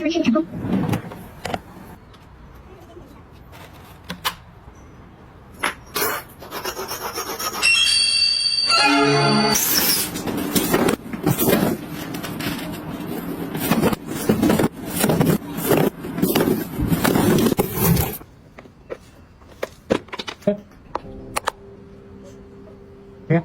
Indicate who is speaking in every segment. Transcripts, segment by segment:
Speaker 1: 门设立成功。
Speaker 2: 别。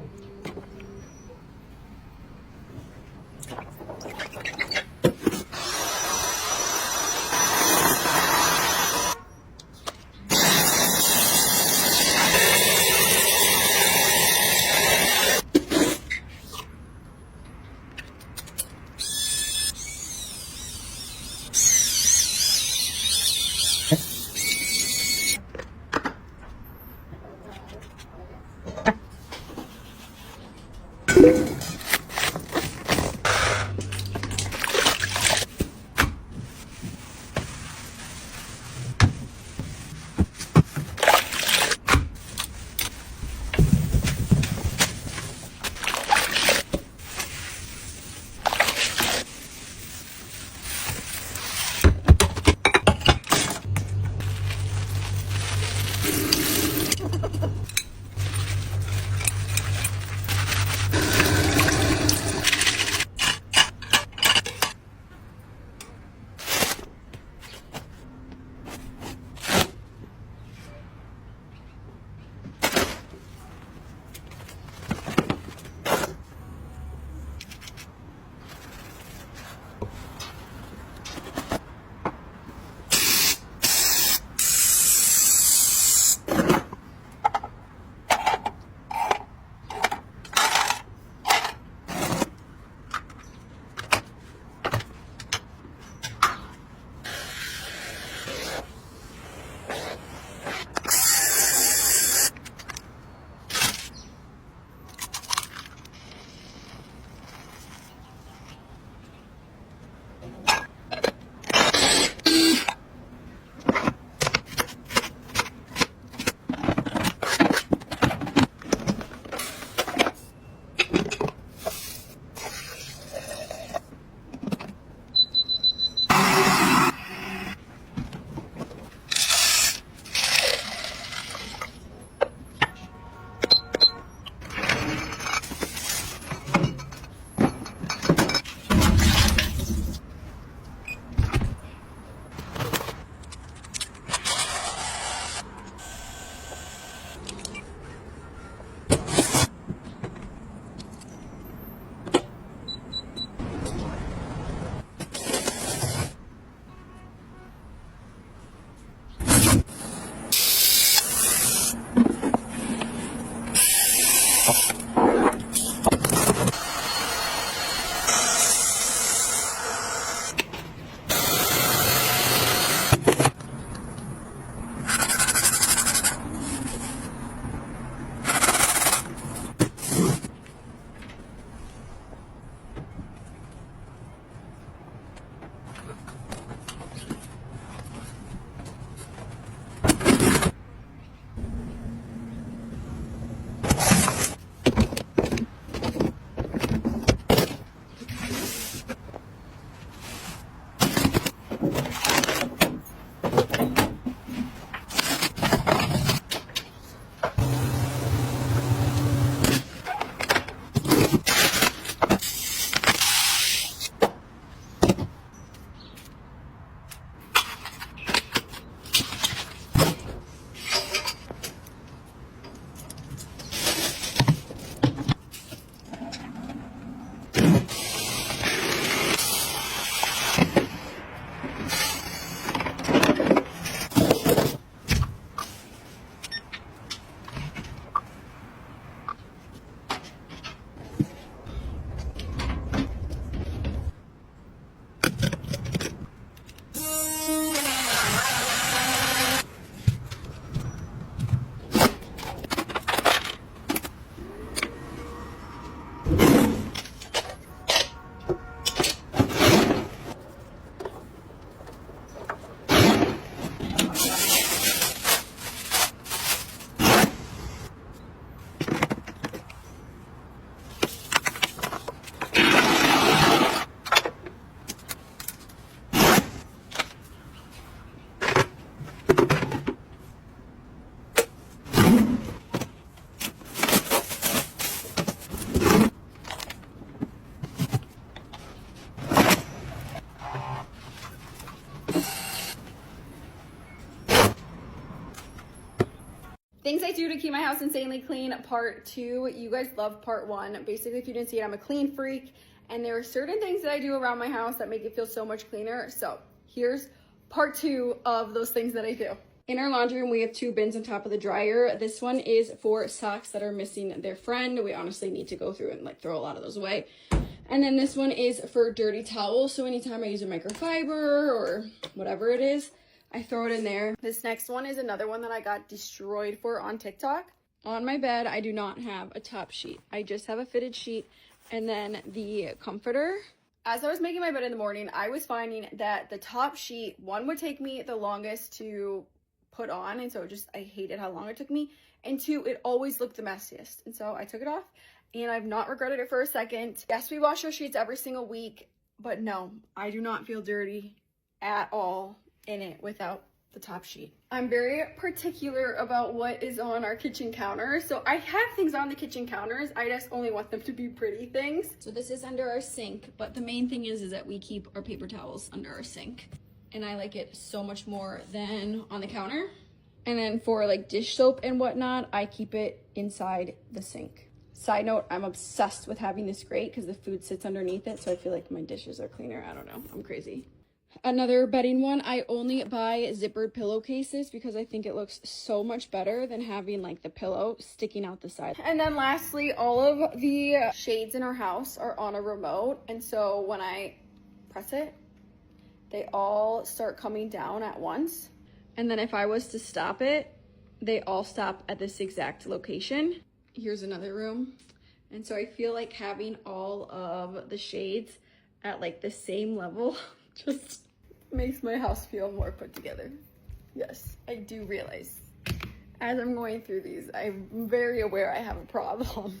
Speaker 1: Things I do to keep my house insanely clean, part 2. You guys loved part 1. Basically, if you didn't see it, I'm a clean freak, and there are certain things that I do around my house that make it feel so much cleaner. So here's part 2 of those things that I do. In our laundry room, we have 2 bins on top of the dryer. This one is for socks that are missing their friend. We honestly need to go through and throw a lot of those away. And then this one is for dirty towels. So anytime I use a microfiber or whatever it is, I throw it in there. This next one is another one that I got destroyed for on TikTok. On my bed, I do not have a top sheet. I just have a fitted sheet and then the comforter. As I was making my bed in the morning, I was finding that the top sheet, one, would take me the longest to put on, and so I hated how long it took me, and 2, it always looked the messiest, and so I took it off, and I've not regretted it for a second. Yes, we wash our sheets every single week, but no, I do not feel dirty at all in it without the top sheet. I'm very particular about what is on our kitchen counter. So I have things on the kitchen counters. I just only want them to be pretty things. So this is under our sink, but the main thing is that we keep our paper towels under our sink. And I like it so much more than on the counter. And then for dish soap and whatnot, I keep it inside the sink. Side note, I'm obsessed with having this grate because the food sits underneath it. So I feel like my dishes are cleaner. I don't know, I'm crazy. Another bedding one, I only buy zippered pillowcases because I think it looks so much better than having the pillow sticking out the side. And then lastly, all of the shades in our house are on a remote. And so when I press it, they all start coming down at once. And then if I was to stop it, they all stop at this exact location. Here's another room. And so I feel like having all of the shades at the same level just makes my house feel more put together. Yes, I do realize as I'm going through these, I'm very aware I have a problem.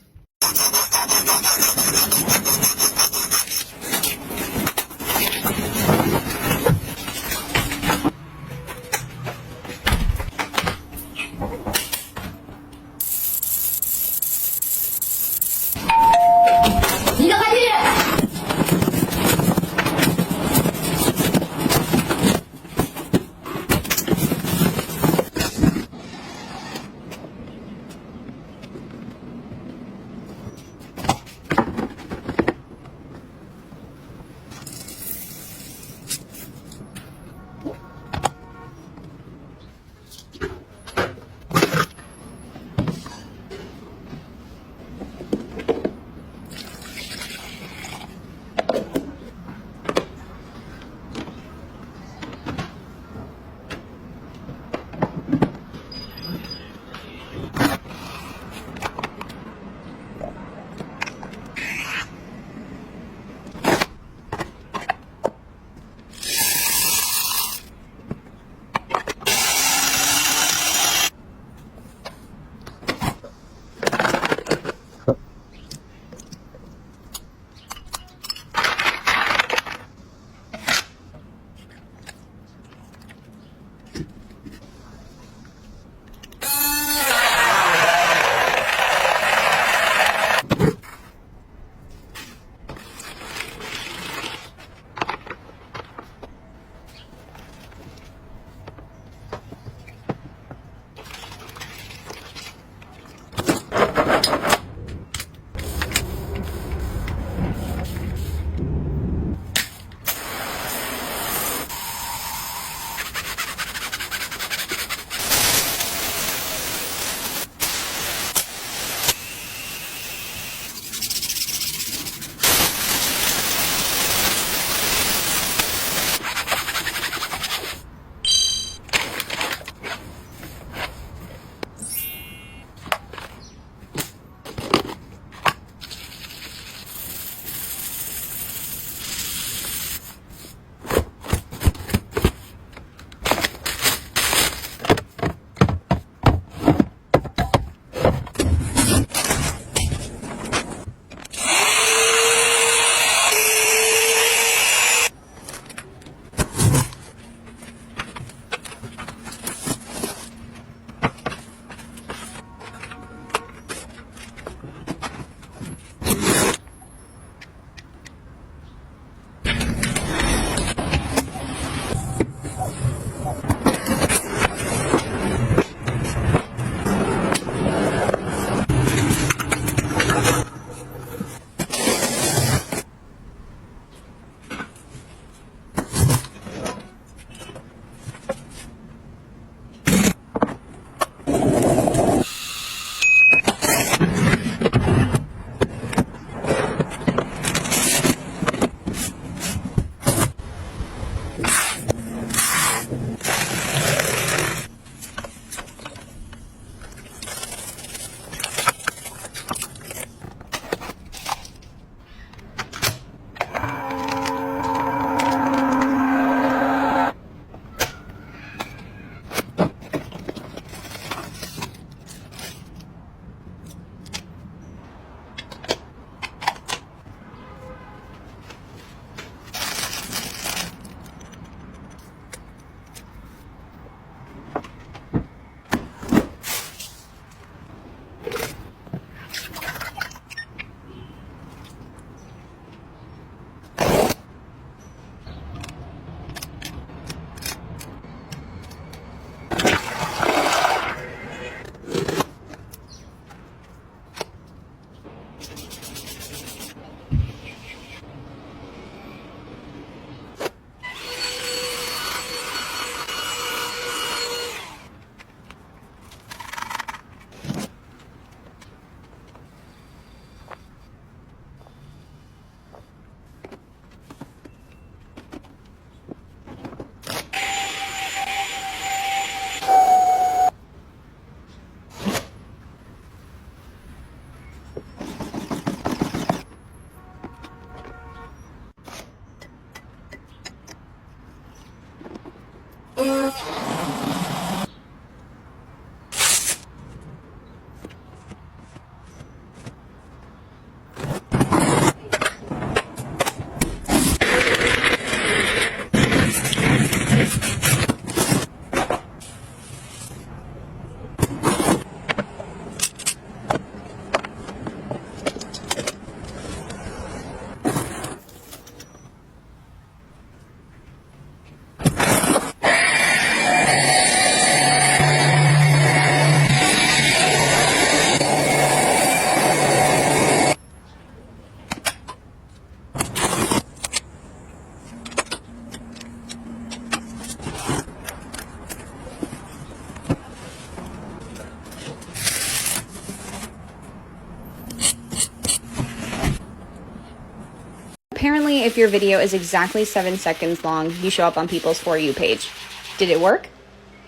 Speaker 2: apparently if your video is exactly 7 seconds long, you show up on people's For You page. Did it work?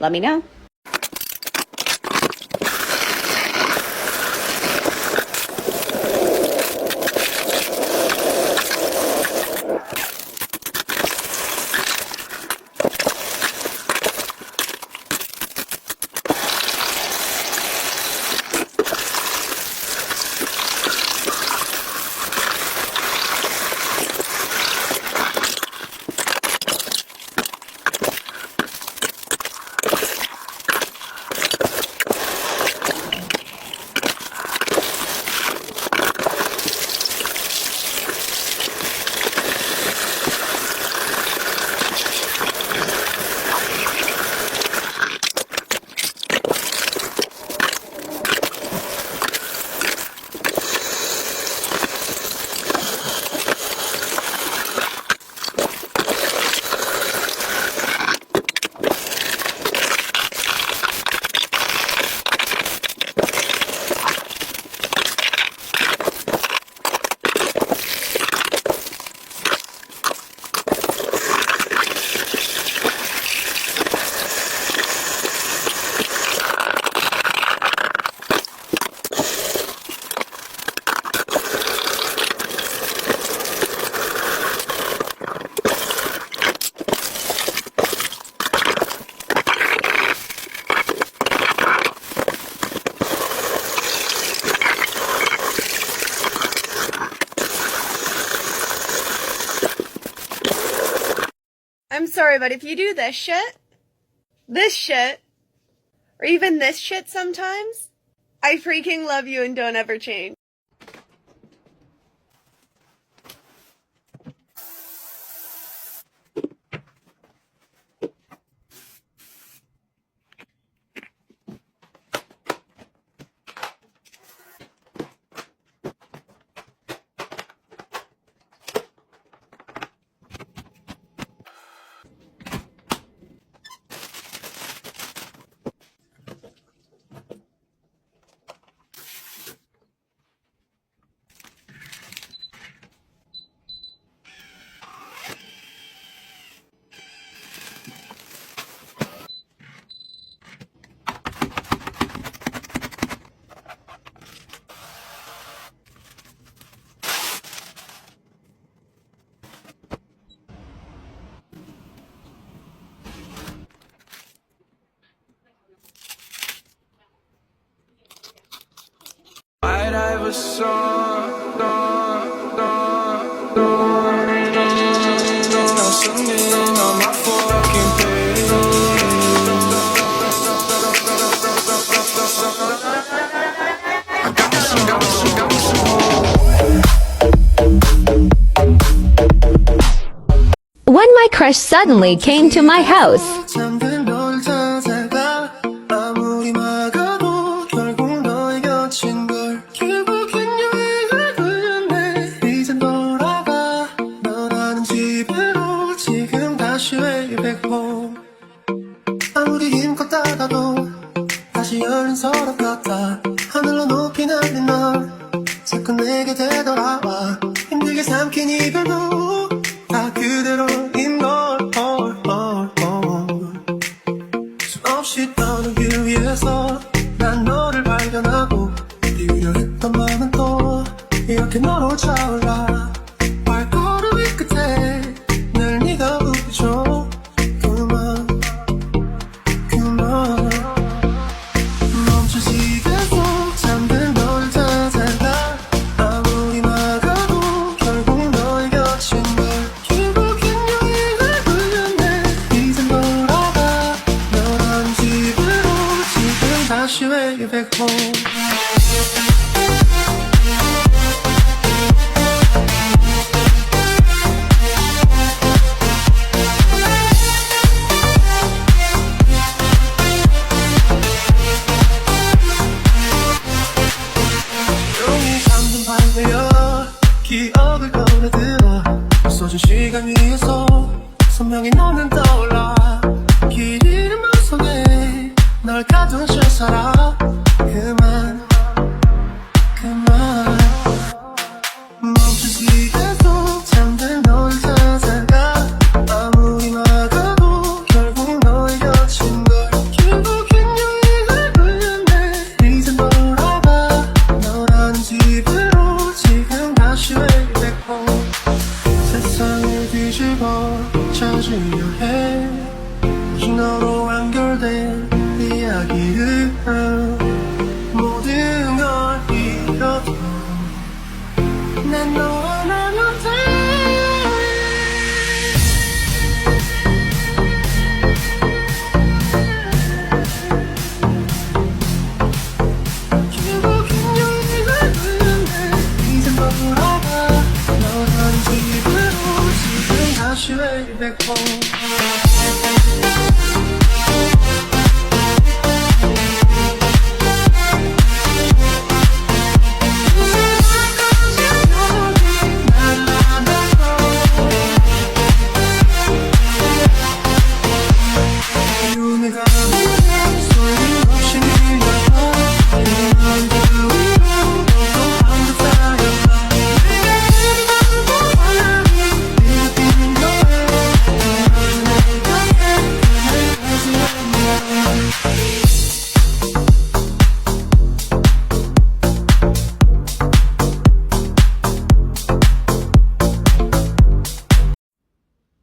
Speaker 2: Let me know.
Speaker 3: I'm sorry, but if you do this shit, or even this shit sometimes, I freaking love you and don't ever change.
Speaker 4: I'd have a song, singing on my fucking page.
Speaker 5: When my crush suddenly came to my house.
Speaker 6: 아무리 힘껏 닫아도 다시 열린 서랍 같아. 하늘로 높이 날린 널 자꾸 내게 되돌아와. 힘들게 삼킨 이별도 다 그대로인 걸. 수없이 떠는 길 위에서 난 너를 발견하고 비우려 했던 마음은 또 이렇게 너로 차올라. 발걸음이 끝에 늘 네가 웃죠. Way back home. 종이 잠든 밤에여 기억을 꺼내들어 써준 시간 위에서 선명히 너는 떠올라. 길 잃은 마음속에 널 가둔 실사라. 그만 멈춘 시간 속 잠든 나눠주려 해 오직 너로 완결된 이야기를 모든 걸 잃어도 난 너와 나면 돼 결국엔 용기가 되는데 이젠 더 돌아가 너 사는 집으로 지금 다시 way back home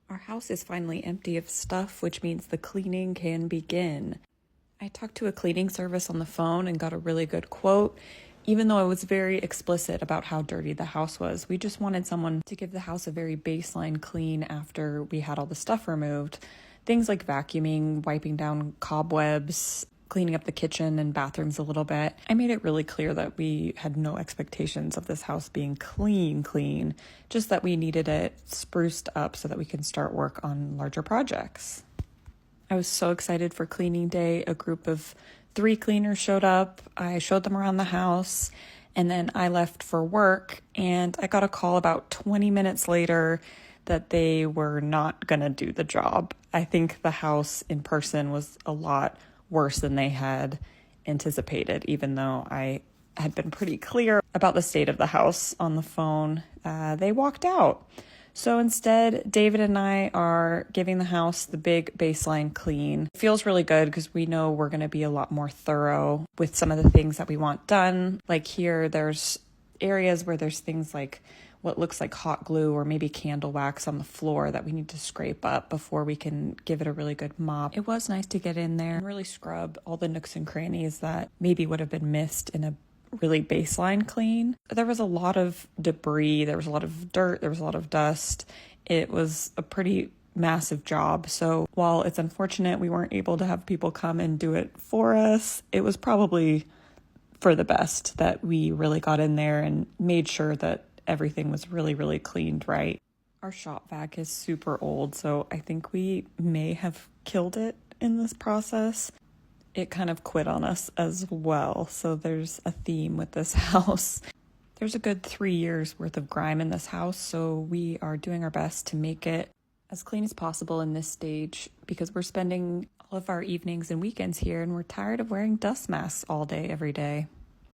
Speaker 7: Our house is finally empty of stuff, which means the cleaning can begin. I talked to a cleaning service on the phone and got a really good quote. Even though I was very explicit about how dirty the house was, we just wanted someone to give the house a very baseline clean after we had all the stuff removed. Things like vacuuming, wiping down cobwebs, cleaning up the kitchen and bathrooms a little bit. I made it really clear that we had no expectations of this house being clean, just that we needed it spruced up so that we can start work on larger projects. I was so excited for cleaning day. A group of 3 cleaners showed up. I showed them around the house, and then I left for work, and I got a call about 20 minutes later that they were not gonna do the job. I think the house in person was a lot worse than they had anticipated, even though I had been pretty clear about the state of the house on the phone. They walked out. So instead, David and I are giving the house the big baseline clean. It feels really good because we know we're going to be a lot more thorough with some of the things that we want done. Like here, there's areas where there's things like what looks like hot glue or maybe candle wax on the floor that we need to scrape up before we can give it a really good mop. It was nice to get in there and really scrub all the nooks and crannies that maybe would have been missed in a really baseline clean. There was a lot of debris, there was a lot of dirt, there was a lot of dust. It was a pretty massive job. So while it's unfortunate we weren't able to have people come and do it for us, it was probably for the best that we really got in there and made sure that everything was really, really cleaned right. Our shop vac is super old, so I think we may have killed it in this process. It kind of quit on us as well, so there's a theme with this house. There's a good 3 years worth of grime in this house, so we are doing our best to make it as clean as possible in this stage because we're spending all of our evenings and weekends here and we're tired of wearing dust masks all day, every day.